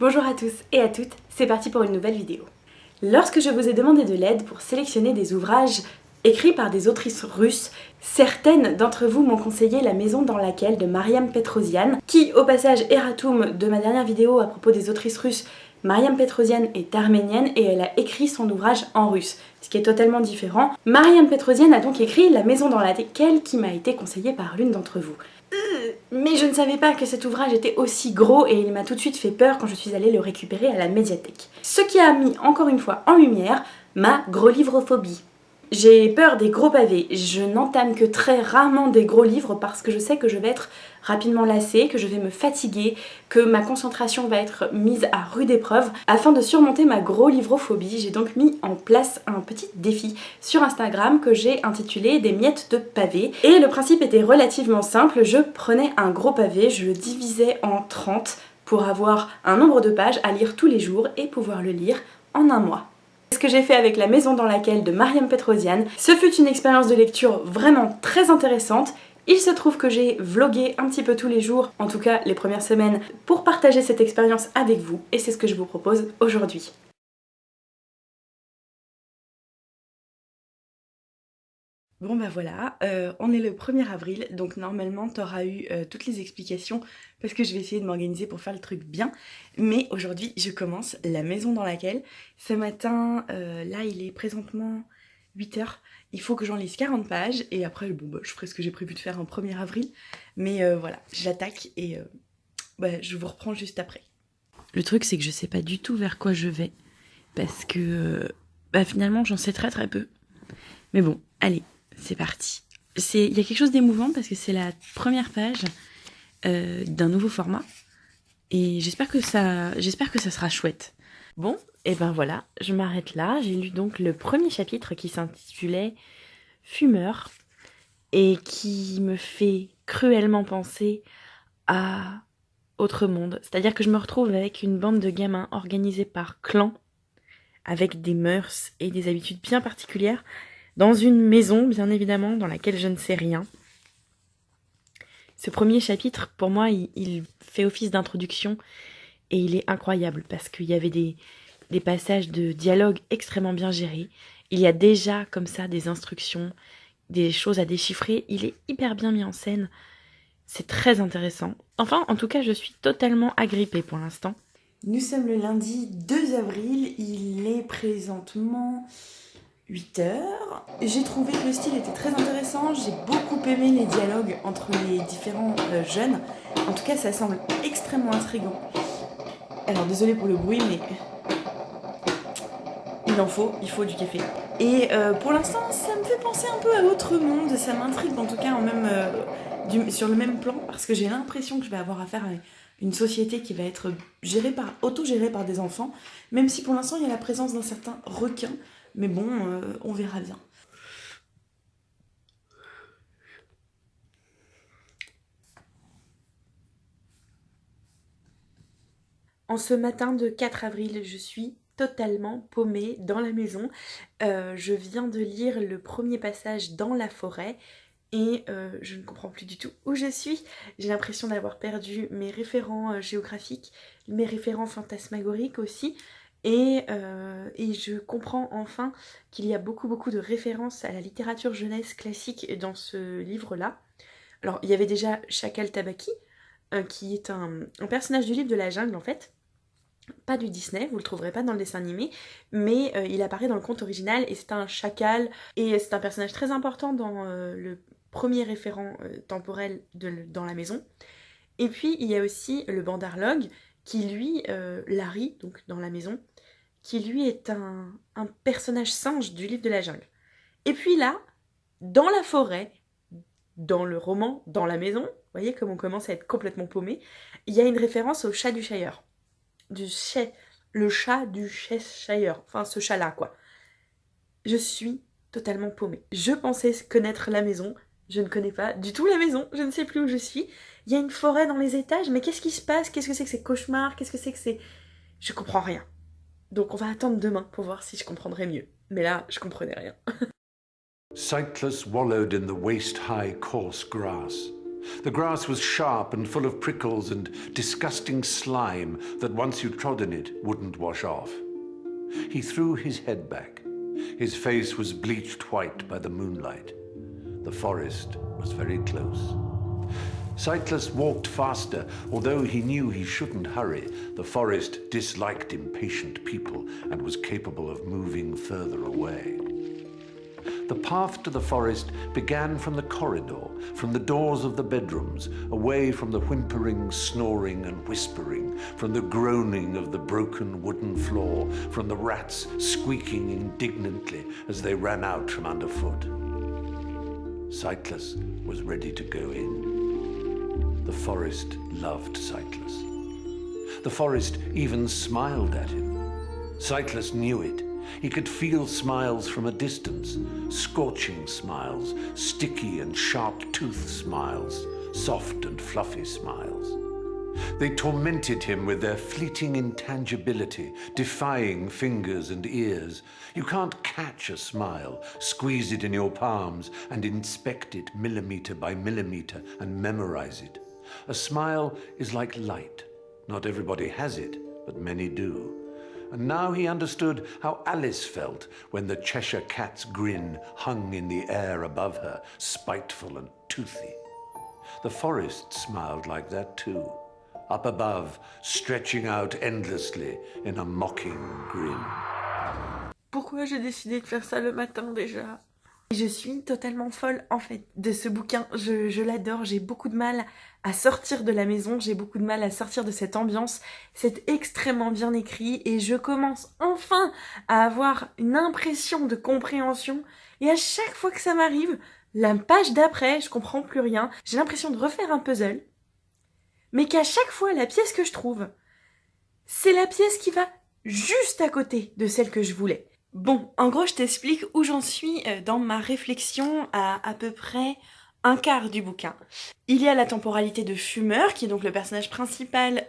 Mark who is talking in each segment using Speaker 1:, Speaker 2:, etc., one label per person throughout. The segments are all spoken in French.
Speaker 1: Bonjour à tous et à toutes, c'est parti pour une nouvelle vidéo. Lorsque je vous ai demandé de l'aide pour sélectionner des ouvrages écrits par des autrices russes, certaines d'entre vous m'ont conseillé La maison dans laquelle de Mariam Petrosian, qui au passage erratum de ma dernière vidéo à propos des autrices russes, Mariam Petrosian est arménienne et elle a écrit son ouvrage en russe, ce qui est totalement différent. Mariam Petrosian a donc écrit La maison dans laquelle qui m'a été conseillée par l'une d'entre vous. Mais je ne savais pas que cet ouvrage était aussi gros et il m'a tout de suite fait peur quand je suis allée le récupérer à la médiathèque. Ce qui a mis encore une fois en lumière ma gros-livrophobie. J'ai peur des gros pavés, je n'entame que très rarement des gros livres parce que je sais que je vais être rapidement lassée, que je vais me fatiguer, que ma concentration va être mise à rude épreuve. Afin de surmonter ma gros-livrophobie, j'ai donc mis en place un petit défi sur Instagram que j'ai intitulé Des miettes de pavé. Et le principe était relativement simple, je prenais un gros pavé, je le divisais en 30 pour avoir un nombre de pages à lire tous les jours et pouvoir le lire en un mois. Ce que j'ai fait avec La maison dans laquelle de Mariam Petrosian. Ce fut une expérience de lecture vraiment très intéressante. Il se trouve que j'ai vlogué un petit peu tous les jours, en tout cas les premières semaines, pour partager cette expérience avec vous et c'est ce que je vous propose aujourd'hui. Bon bah voilà, on est le 1er avril, donc normalement t'auras eu toutes les explications parce que je vais essayer de m'organiser pour faire le truc bien. Mais aujourd'hui je commence La maison dans laquelle. Ce matin, là il est présentement 8h, il faut que j'en lise 40 pages et après bon bah je ferai ce que j'ai prévu de faire en 1er avril. Mais voilà, j'attaque et bah, je vous reprends juste après. Le truc c'est que je sais pas du tout vers quoi je vais parce que bah, finalement j'en sais très peu. Mais bon, allez. C'est parti. Il y a quelque chose d'émouvant parce que c'est la première page d'un nouveau format et j'espère que ça sera chouette. Bon, et ben voilà, je m'arrête là. J'ai lu donc le premier chapitre qui s'intitulait Fumeur et qui me fait cruellement penser à Autre Monde. C'est-à-dire que je me retrouve avec une bande de gamins organisés par clan avec des mœurs et des habitudes bien particulières dans une maison, bien évidemment, dans laquelle je ne sais rien. Ce premier chapitre, pour moi, il fait office d'introduction et il est incroyable parce qu'il y avait des passages de dialogue extrêmement bien gérés. Il y a déjà, comme ça, des instructions, des choses à déchiffrer. Il est hyper bien mis en scène. C'est très intéressant. Enfin, en tout cas, je suis totalement agrippée pour l'instant. Nous sommes le lundi 2 avril. Il est présentement 8h. J'ai trouvé que le style était très intéressant, j'ai beaucoup aimé les dialogues entre les différents jeunes. En tout cas, ça semble extrêmement intriguant. Alors, désolée pour le bruit, mais il faut du café. Et pour l'instant, ça me fait penser un peu à Autre Monde, ça m'intrigue en tout cas sur le même plan, parce que j'ai l'impression que je vais avoir affaire à une société qui va être autogérée par des enfants, même si pour l'instant il y a la présence d'un certain requin. Mais bon, on verra bien. En ce matin de 4 avril, je suis totalement paumée dans la maison. Je viens de lire le premier passage dans la forêt et je ne comprends plus du tout où je suis. J'ai l'impression d'avoir perdu mes référents géographiques, mes référents fantasmagoriques aussi. Et je comprends enfin qu'il y a beaucoup de références à la littérature jeunesse classique dans ce livre-là. Alors, il y avait déjà Chacal Tabaki, qui est un personnage du livre de la jungle en fait. Pas du Disney, vous le trouverez pas dans le dessin animé, mais il apparaît dans le conte original et c'est un chacal. Et c'est un personnage très important dans le premier référent temporel dans la maison. Et puis, il y a aussi le Bandarlog, qui lui, Larry, donc dans la maison, qui lui est un personnage singe du livre de la jungle. Et puis là, dans la forêt, dans le roman, dans la maison, vous voyez comme on commence à être complètement paumé, il y a une référence au chat du Shire. Le chat du Cheshire, enfin ce chat-là quoi. Je suis totalement paumée. Je pensais connaître la maison, je ne connais pas du tout la maison, je ne sais plus où je suis. Il y a une forêt dans les étages, mais qu'est-ce qui se passe? Qu'est-ce que c'est que ces cauchemars? Qu'est-ce que c'est que c'est... Je comprends rien. Donc on va attendre demain pour voir si je comprendrai mieux. Mais là, je comprenais rien.
Speaker 2: Sightless wallowed in the waist-high coarse grass. The grass was sharp and full of prickles and disgusting slime that once you trod in it wouldn't wash off. He threw his head back. His face was bleached white by the moonlight. The forest was very close. Sightless walked faster, although he knew he shouldn't hurry. The forest disliked impatient people and was capable of moving further away. The path to the forest began from the corridor, from the doors of the bedrooms, away from the whimpering, snoring and whispering, from the groaning of the broken wooden floor, from the rats squeaking indignantly as they ran out from underfoot. Sightless was ready to go in. The forest loved Sightless. The forest even smiled at him. Sightless knew it. He could feel smiles from a distance, scorching smiles, sticky and sharp-toothed smiles, soft and fluffy smiles. They tormented him with their fleeting intangibility, defying fingers and ears. You can't catch a smile, squeeze it in your palms, and inspect it millimeter by millimeter and memorize it. A smile is like light. Not everybody has it, but many do. And now he understood how Alice felt when the Cheshire Cat's grin hung in the air above her, spiteful and toothy. The forest smiled like that too, up above, stretching out endlessly in a mocking grin.
Speaker 1: Pourquoi j'ai décidé de faire ça le matin déjà? Je suis totalement folle en fait de ce bouquin, je l'adore, j'ai beaucoup de mal à sortir de la maison, j'ai beaucoup de mal à sortir de cette ambiance, c'est extrêmement bien écrit et je commence enfin à avoir une impression de compréhension et à chaque fois que ça m'arrive, la page d'après, je comprends plus rien, j'ai l'impression de refaire un puzzle, mais qu'à chaque fois la pièce que je trouve, c'est la pièce qui va juste à côté de celle que je voulais. Bon, en gros, je t'explique où j'en suis dans ma réflexion à peu près un quart du bouquin. Il y a la temporalité de Fumeur, qui est donc le personnage principal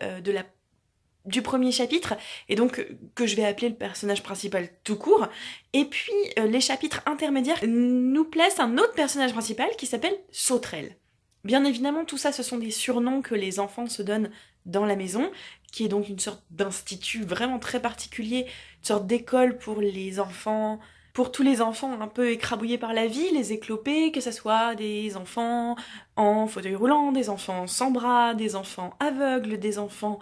Speaker 1: du premier chapitre, et donc que je vais appeler le personnage principal tout court. Et puis, les chapitres intermédiaires nous placent un autre personnage principal qui s'appelle Sauterelle. Bien évidemment, tout ça, ce sont des surnoms que les enfants se donnent dans la maison, qui est donc une sorte d'institut vraiment très particulier, une sorte d'école pour les enfants, pour tous les enfants un peu écrabouillés par la vie, les éclopés, que ce soit des enfants en fauteuil roulant, des enfants sans bras, des enfants aveugles, des enfants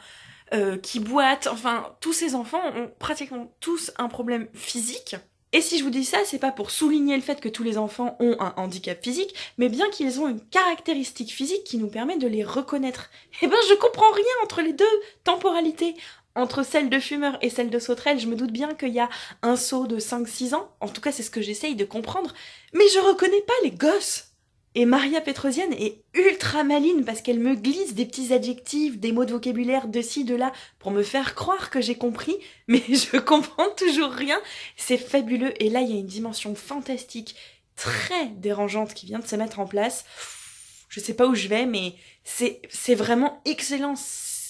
Speaker 1: qui boitent, enfin, tous ces enfants ont pratiquement tous un problème physique. Et si je vous dis ça, c'est pas pour souligner le fait que tous les enfants ont un handicap physique, mais bien qu'ils ont une caractéristique physique qui nous permet de les reconnaître. Eh ben, je comprends rien entre les deux temporalités. Entre celle de Fumeur et celle de Sauterelle, je me doute bien qu'il y a un saut de 5-6 ans, en tout cas c'est ce que j'essaye de comprendre, mais je reconnais pas les gosses. Et Maria Petrosian est ultra maline parce qu'elle me glisse des petits adjectifs, des mots de vocabulaire de ci, de là, pour me faire croire que j'ai compris, mais je comprends toujours rien. C'est fabuleux, et là il y a une dimension fantastique, très dérangeante qui vient de se mettre en place. Je sais pas où je vais, mais c'est vraiment excellent.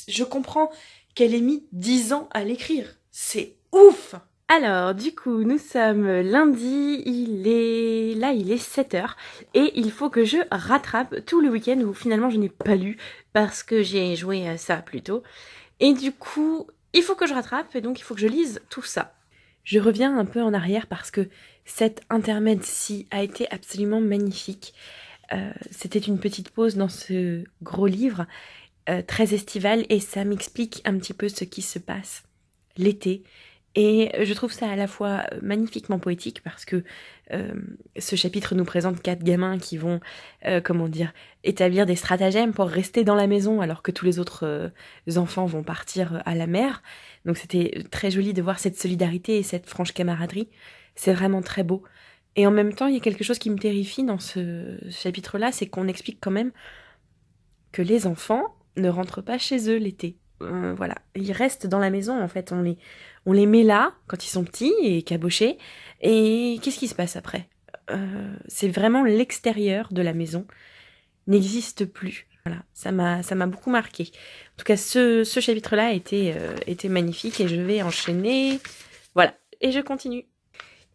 Speaker 1: Je comprends qu'elle ait mis 10 ans à l'écrire. C'est ouf! Alors, du coup, nous sommes lundi, il est 7h, et il faut que je rattrape tout le week-end où finalement je n'ai pas lu, parce que j'ai joué à ça plus tôt. Et du coup, il faut que je rattrape, et donc il faut que je lise tout ça. Je reviens un peu en arrière parce que cet intermède-ci a été absolument magnifique. C'était une petite pause dans ce gros livre, très estival, et ça m'explique un petit peu ce qui se passe l'été. Et je trouve ça à la fois magnifiquement poétique parce que ce chapitre nous présente 4 gamins qui vont, établir des stratagèmes pour rester dans la maison alors que tous les autres enfants vont partir à la mer. Donc c'était très joli de voir cette solidarité et cette franche camaraderie. C'est vraiment très beau. Et en même temps, il y a quelque chose qui me terrifie dans ce chapitre-là, c'est qu'on explique quand même que les enfants ne rentrent pas chez eux l'été. Voilà, ils restent dans la maison en fait, on les met là quand ils sont petits et cabochés, et qu'est-ce qui se passe après? C'est vraiment l'extérieur de la maison n'existe plus. Voilà, ça m'a beaucoup marqué. En tout cas, ce chapitre-là était magnifique et je vais enchaîner. Voilà, et je continue.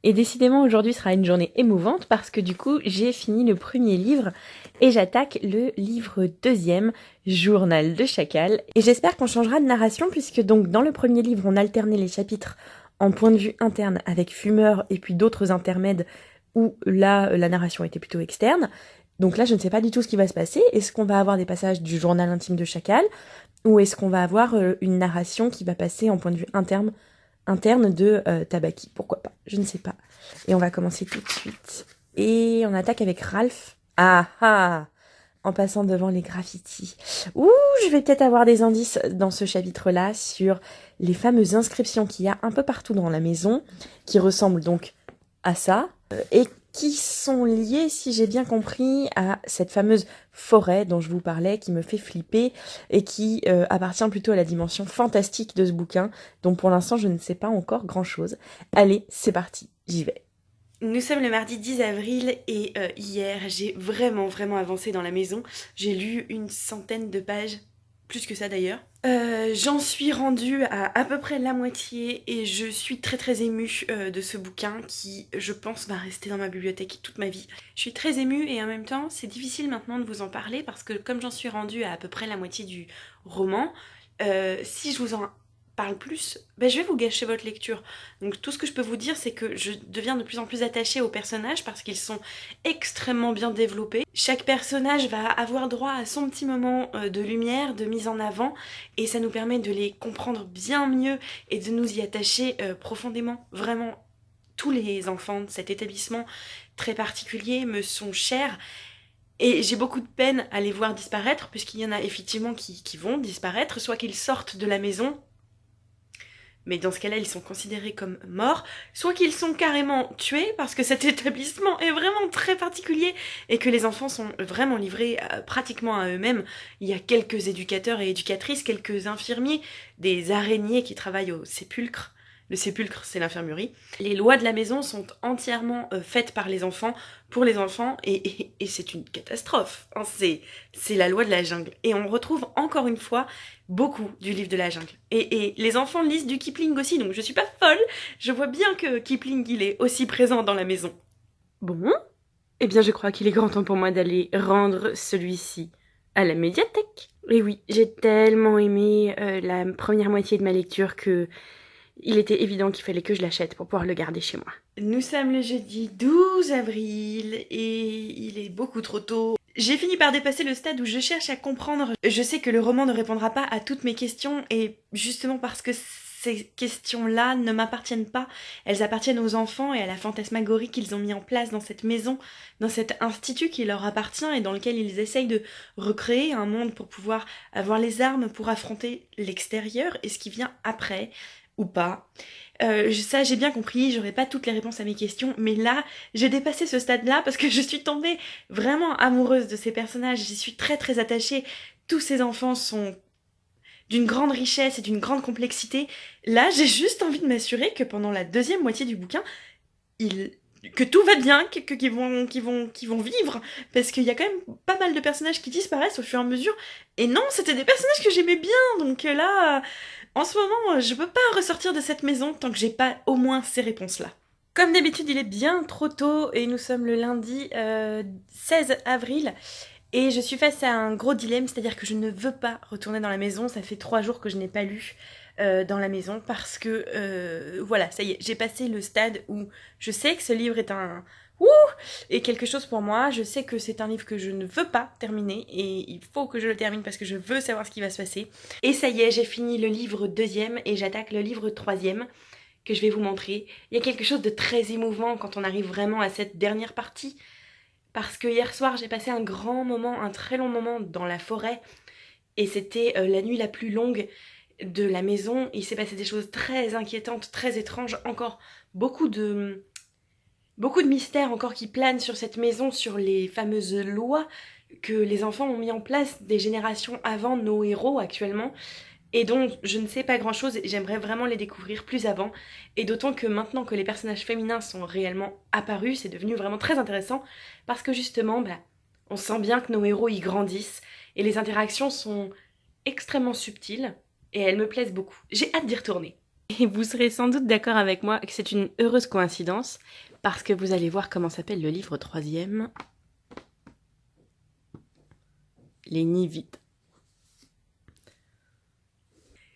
Speaker 1: Et décidément aujourd'hui sera une journée émouvante parce que du coup j'ai fini le premier livre et j'attaque le livre deuxième, Journal de Chacal. Et j'espère qu'on changera de narration puisque donc dans le premier livre on alternait les chapitres en point de vue interne avec Fumeur et puis d'autres intermèdes où là la narration était plutôt externe. Donc là je ne sais pas du tout ce qui va se passer. Est-ce qu'on va avoir des passages du journal intime de Chacal ou est-ce qu'on va avoir une narration qui va passer en point de vue interne de Tabaki, pourquoi pas, je ne sais pas. Et on va commencer tout de suite. Et on attaque avec Ralph. Ah ah, en passant devant les graffitis. Ouh, je vais peut-être avoir des indices dans ce chapitre-là sur les fameuses inscriptions qu'il y a un peu partout dans la maison, qui ressemblent donc à ça, et qui sont liées, si j'ai bien compris, à cette fameuse forêt dont je vous parlais, qui me fait flipper, et qui appartient plutôt à la dimension fantastique de ce bouquin, dont pour l'instant je ne sais pas encore grand-chose. Allez, c'est parti, j'y vais. Nous sommes le mardi 10 avril et hier, j'ai vraiment avancé dans la maison. J'ai lu une centaine de pages, plus que ça d'ailleurs. J'en suis rendue à peu près la moitié et je suis très émue de ce bouquin qui, je pense, va rester dans ma bibliothèque toute ma vie. Je suis très émue et en même temps, c'est difficile maintenant de vous en parler parce que comme j'en suis rendue à peu près la moitié du roman, si je vous en parle plus, je vais vous gâcher votre lecture. Donc tout ce que je peux vous dire, c'est que je deviens de plus en plus attachée aux personnages parce qu'ils sont extrêmement bien développés. Chaque personnage va avoir droit à son petit moment de lumière, de mise en avant, et ça nous permet de les comprendre bien mieux et de nous y attacher profondément. Vraiment, tous les enfants de cet établissement très particulier me sont chers. Et j'ai beaucoup de peine à les voir disparaître, puisqu'il y en a effectivement qui vont disparaître, soit qu'ils sortent de la maison, mais dans ce cas-là, ils sont considérés comme morts, soit qu'ils sont carrément tués parce que cet établissement est vraiment très particulier et que les enfants sont vraiment livrés pratiquement à eux-mêmes. Il y a quelques éducateurs et éducatrices, quelques infirmiers, des araignées qui travaillent au sépulcre. Le sépulcre, c'est l'infirmerie. Les lois de la maison sont entièrement faites par les enfants, pour les enfants, et c'est une catastrophe. Hein, c'est la loi de la jungle. Et on retrouve encore une fois beaucoup du livre de la jungle. Et les enfants lisent du Kipling aussi, donc je suis pas folle. Je vois bien que Kipling, il est aussi présent dans la maison. Bon, eh bien je crois qu'il est grand temps pour moi d'aller rendre celui-ci à la médiathèque. Et oui, j'ai tellement aimé la première moitié de ma lecture que il était évident qu'il fallait que je l'achète pour pouvoir le garder chez moi. Nous sommes le jeudi 12 avril et il est beaucoup trop tôt. J'ai fini par dépasser le stade où je cherche à comprendre. Je sais que le roman ne répondra pas à toutes mes questions et justement parce que ces questions-là ne m'appartiennent pas, elles appartiennent aux enfants et à la fantasmagorie qu'ils ont mis en place dans cette maison, dans cet institut qui leur appartient et dans lequel ils essayent de recréer un monde pour pouvoir avoir les armes pour affronter l'extérieur et ce qui vient après. Ou pas. Ça j'ai bien compris, j'aurai pas toutes les réponses à mes questions, mais là, j'ai dépassé ce stade-là parce que je suis tombée vraiment amoureuse de ces personnages, j'y suis très attachée. Tous ces enfants sont d'une grande richesse et d'une grande complexité. Là, j'ai juste envie de m'assurer que pendant la deuxième moitié du bouquin, que tout va bien, qu'ils vont vivre, parce qu'il y a quand même pas mal de personnages qui disparaissent au fur et à mesure, et non, c'était des personnages que j'aimais bien, donc là... En ce moment, je peux pas ressortir de cette maison tant que j'ai pas au moins ces réponses-là. Comme d'habitude, il est bien trop tôt et nous sommes le lundi 16 avril et je suis face à un gros dilemme, c'est-à-dire que je ne veux pas retourner dans la maison. Ça fait 3 jours que je n'ai pas lu dans la maison parce que, voilà, ça y est, j'ai passé le stade où je sais que ce livre est et quelque chose pour moi, je sais que c'est un livre que je ne veux pas terminer et il faut que je le termine parce que je veux savoir ce qui va se passer. Et ça y est, j'ai fini le livre deuxième et j'attaque le livre troisième que je vais vous montrer. Il y a quelque chose de très émouvant quand on arrive vraiment à cette dernière partie parce que hier soir j'ai passé un très long moment dans la forêt et c'était la nuit la plus longue de la maison. Il s'est passé des choses très inquiétantes, très étranges, encore beaucoup de mystères encore qui planent sur cette maison, sur les fameuses lois que les enfants ont mis en place des générations avant nos héros actuellement, et dont je ne sais pas grand chose, et j'aimerais vraiment les découvrir plus avant, et d'autant que maintenant que les personnages féminins sont réellement apparus, c'est devenu vraiment très intéressant, parce que justement, on sent bien que nos héros y grandissent, et les interactions sont extrêmement subtiles, et elles me plaisent beaucoup. J'ai hâte d'y retourner. Et vous serez sans doute d'accord avec moi que c'est une heureuse coïncidence, parce que vous allez voir comment s'appelle le livre 3e. Les nids vides.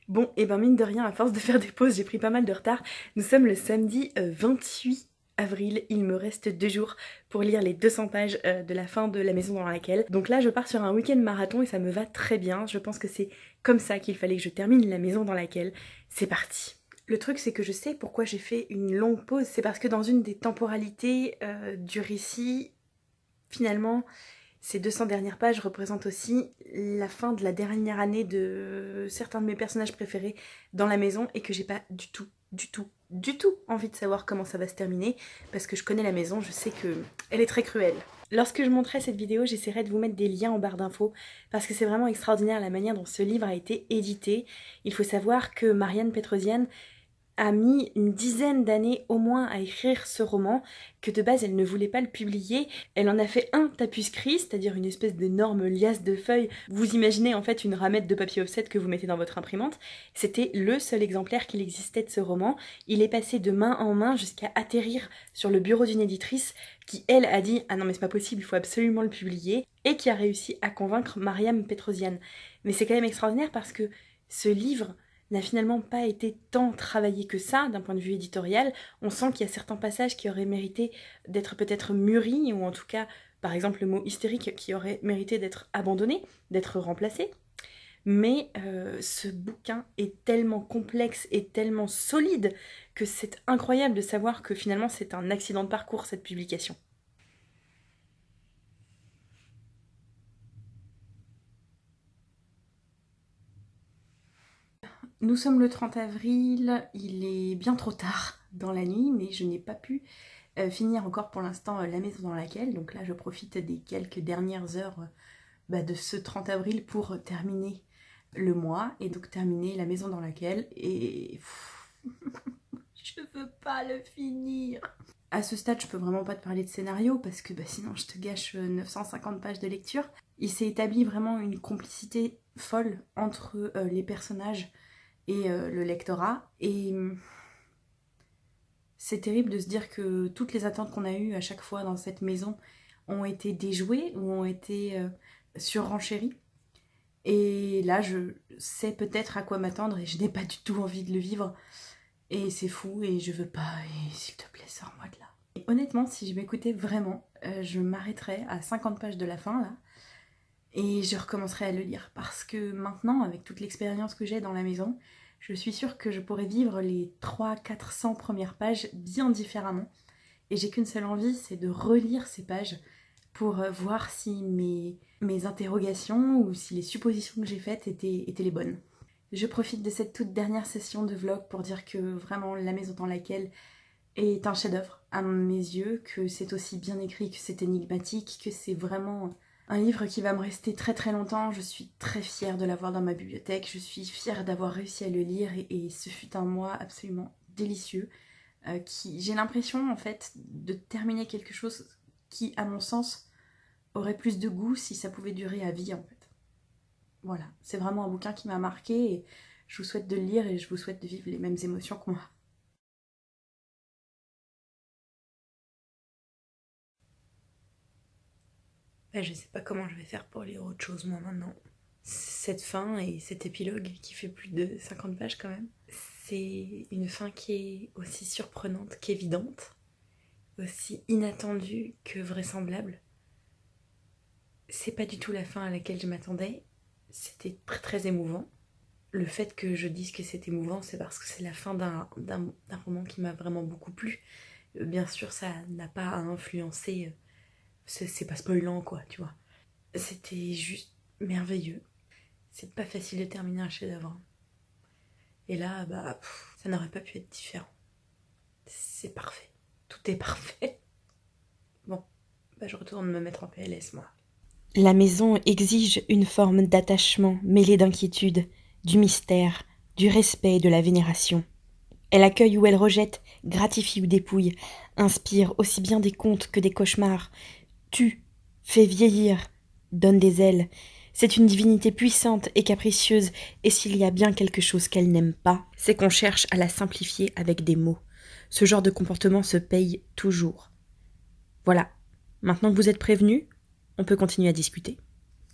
Speaker 1: Bon, et ben mine de rien, à force de faire des pauses, j'ai pris pas mal de retard. Nous sommes le samedi 28 avril, il me reste 2 jours pour lire les 200 pages de la fin de La maison dans laquelle. Donc là, je pars sur un week-end marathon et ça me va très bien. Je pense que c'est comme ça qu'il fallait que je termine La maison dans laquelle. C'est parti. Le truc, c'est que je sais pourquoi j'ai fait une longue pause. C'est parce que dans une des temporalités du récit, finalement, ces 200 dernières pages représentent aussi la fin de la dernière année de certains de mes personnages préférés dans la maison et que j'ai pas du tout envie de savoir comment ça va se terminer parce que je connais la maison, je sais que elle est très cruelle. Lorsque je monterai cette vidéo, j'essaierai de vous mettre des liens en barre d'infos parce que c'est vraiment extraordinaire la manière dont ce livre a été édité. Il faut savoir que Marianne Petrosian a mis une dizaine d'années au moins à écrire ce roman, que de base elle ne voulait pas le publier. Elle en a fait un tapuscrit, c'est-à-dire une espèce d'énorme liasse de feuilles. Vous imaginez en fait une ramette de papier offset que vous mettez dans votre imprimante. C'était le seul exemplaire qu'il existait de ce roman. Il est passé de main en main jusqu'à atterrir sur le bureau d'une éditrice qui, elle, a dit « Ah non mais c'est pas possible, il faut absolument le publier » et qui a réussi à convaincre Marianne Petrosian. Mais c'est quand même extraordinaire parce que ce livre n'a finalement pas été tant travaillé que ça d'un point de vue éditorial. On sent qu'il y a certains passages qui auraient mérité d'être peut-être mûris, ou en tout cas, par exemple, le mot hystérique qui aurait mérité d'être abandonné, d'être remplacé. Mais ce bouquin est tellement complexe et tellement solide que c'est incroyable de savoir que finalement c'est un accident de parcours cette publication. Nous sommes le 30 avril, il est bien trop tard dans la nuit, mais je n'ai pas pu finir encore pour l'instant La maison dans laquelle. Donc là, je profite des quelques dernières heures de ce 30 avril pour terminer le mois et donc terminer La maison dans laquelle. Et je veux pas le finir. À ce stade, je peux vraiment pas te parler de scénario parce que sinon je te gâche 950 pages de lecture. Il s'est établi vraiment une complicité folle entre les personnages et le lectorat. Et c'est terrible de se dire que toutes les attentes qu'on a eues à chaque fois dans cette maison ont été déjouées ou ont été surrenchéries. Et là, je sais peut-être à quoi m'attendre et je n'ai pas du tout envie de le vivre. Et c'est fou et je veux pas. Et s'il te plaît, sors-moi de là. Et honnêtement, si je m'écoutais vraiment, je m'arrêterais à 50 pages de la fin, là. Et je recommencerai à le lire parce que maintenant, avec toute l'expérience que j'ai dans la maison, je suis sûre que je pourrais vivre les 300-400 premières pages bien différemment. Et j'ai qu'une seule envie, c'est de relire ces pages pour voir si mes interrogations ou si les suppositions que j'ai faites étaient les bonnes. Je profite de cette toute dernière session de vlog pour dire que vraiment La maison dans laquelle est un chef-d'œuvre à mes yeux, que c'est aussi bien écrit, que c'est énigmatique, que c'est vraiment un livre qui va me rester très très longtemps. Je suis très fière de l'avoir dans ma bibliothèque, je suis fière d'avoir réussi à le lire et ce fut un mois absolument délicieux. J'ai l'impression en fait de terminer quelque chose qui, à mon sens, aurait plus de goût si ça pouvait durer à vie en fait. Voilà, c'est vraiment un bouquin qui m'a marquée et je vous souhaite de le lire et je vous souhaite de vivre les mêmes émotions que moi. Je sais pas comment je vais faire pour lire autre chose moi maintenant. Cette fin et cet épilogue qui fait plus de 50 pages quand même, c'est une fin qui est aussi surprenante qu'évidente, aussi inattendue que vraisemblable. C'est pas du tout la fin à laquelle je m'attendais, c'était très très émouvant. Le fait que je dise que c'est émouvant, c'est parce que c'est la fin d'un roman qui m'a vraiment beaucoup plu. Bien sûr, ça n'a pas à influencer, c'est pas spoilant quoi, tu vois. C'était juste merveilleux. C'est pas facile de terminer un chef-d'œuvre. Et là, ça n'aurait pas pu être différent. C'est parfait. Tout est parfait. Bon, je retourne me mettre en PLS, moi. La maison exige une forme d'attachement mêlé d'inquiétude, du mystère, du respect et de la vénération. Elle accueille ou elle rejette, gratifie ou dépouille, inspire aussi bien des contes que des cauchemars, tue, fait vieillir, donne des ailes. C'est une divinité puissante et capricieuse, et s'il y a bien quelque chose qu'elle n'aime pas, c'est qu'on cherche à la simplifier avec des mots. Ce genre de comportement se paye toujours. Voilà, maintenant que vous êtes prévenus, on peut continuer à discuter.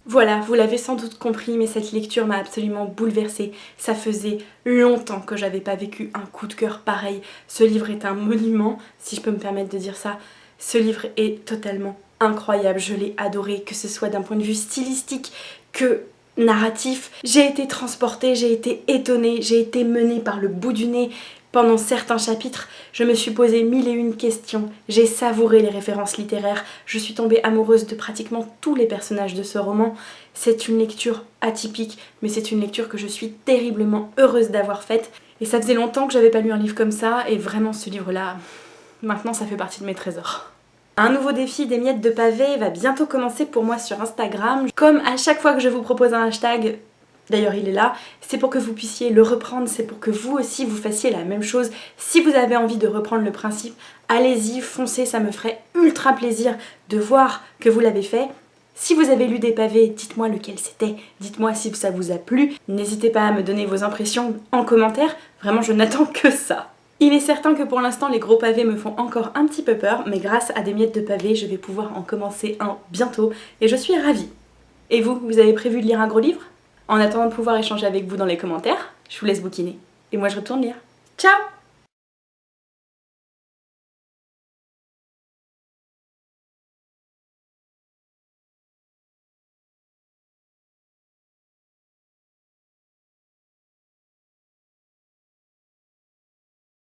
Speaker 1: Voilà, vous l'avez sans doute compris, mais cette lecture m'a absolument bouleversée. Ça faisait longtemps que j'avais pas vécu un coup de cœur pareil. Ce livre est un monument, si je peux me permettre de dire ça. Ce livre est totalement incroyable, je l'ai adoré, que ce soit d'un point de vue stylistique que narratif. J'ai été transportée, j'ai été étonnée, j'ai été menée par le bout du nez. Pendant certains chapitres, je me suis posé 1001 questions, j'ai savouré les références littéraires, je suis tombée amoureuse de pratiquement tous les personnages de ce roman. C'est une lecture atypique, mais c'est une lecture que je suis terriblement heureuse d'avoir faite. Et ça faisait longtemps que j'avais pas lu un livre comme ça, et vraiment ce livre-là, maintenant ça fait partie de mes trésors. Un nouveau défi des miettes de pavé va bientôt commencer pour moi sur Instagram. Comme à chaque fois que je vous propose un hashtag, d'ailleurs il est là, c'est pour que vous puissiez le reprendre, c'est pour que vous aussi vous fassiez la même chose. Si vous avez envie de reprendre le principe, allez-y, foncez, ça me ferait ultra plaisir de voir que vous l'avez fait. Si vous avez lu des pavés, dites-moi lequel c'était, dites-moi si ça vous a plu. N'hésitez pas à me donner vos impressions en commentaire, vraiment je n'attends que ça. Il est certain que pour l'instant les gros pavés me font encore un petit peu peur, mais grâce à des miettes de pavés, je vais pouvoir en commencer un bientôt et je suis ravie. Et vous, vous avez prévu de lire un gros livre ? En attendant de pouvoir échanger avec vous dans les commentaires, je vous laisse bouquiner. Et moi je retourne lire. Ciao!